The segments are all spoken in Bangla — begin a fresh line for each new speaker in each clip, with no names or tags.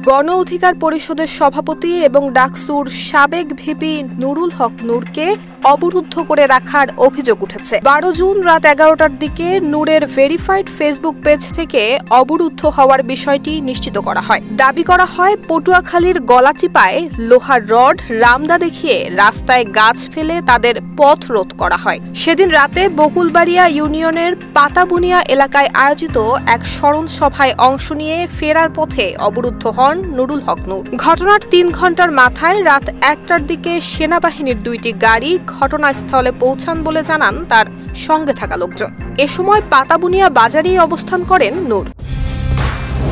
গণ অধিকার পরিষদের সভাপতি এবং ডাকসুর সাবেক ভিপি নুরুল হক নূরকে অবরুদ্ধ করে রাখার অভিযোগ উঠেছে। 12 জুন রাত 11টার দিকে নূরের ভেরিফাইড ফেসবুক পেজ থেকে অবরুদ্ধ হওয়ার বিষয়টি নিশ্চিত করা হয়। দাবি করা হয়, পটুয়াখালীর গলাচিপায় লোহার রড রামদা দেখিয়ে রাস্তায় গাছ ফেলে তাদের পথ রোধ করা হয়। সেদিন রাতে বকুলবাড়িয়া ইউনিয়নের পাতাবুনিয়া এলাকায় আয়োজিত এক স্মরণ সভায় অংশ নিয়ে ফেরার পথে অবরুদ্ধ হন নুরুল হক নূর। ঘটনার 3 ঘন্টার মাথায় রাত 1টার দিকে সেনাবাহিনীর 2টি গাড়ি ঘটনাস্থলে পৌঁছান বলে জানান তার সঙ্গে থাকা লোকজন। এ সময় পাতাবুনিয়া বাজারেই অবস্থান করেন নূর।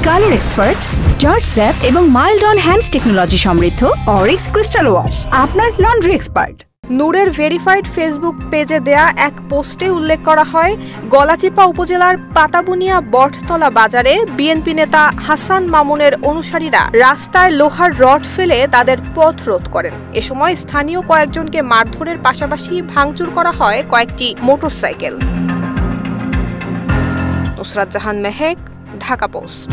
কালার এক্সপার্ট, জর্জ স্যাপ এবং মাইল্ড অন হ্যান্ডস টেকনোলজি সমৃদ্ধ অরিক্স ক্রিস্টাল ওয়াশ আপনার লন্ড্রি এক্সপার্ট।
নূরের ভেরিফাইড ফেসবুক পেজে দেয়া এক পোস্টে উল্লেখ করা হয়, গলাচিপা উপজেলার পাতাবুনিয়া বটতলা বাজারে বিএনপি নেতা হাসান মামুনের অনুসারীরা রাস্তায় লোহার রড ফেলে তাদের পথ রোধ করেন। এ সময় স্থানীয় কয়েকজনকে মারধরের পাশাপাশি ভাঙচুর করা হয় কয়েকটি মোটরসাইকেল। নুসরাত জাহান মেহেক, ঢাকা পোস্ট।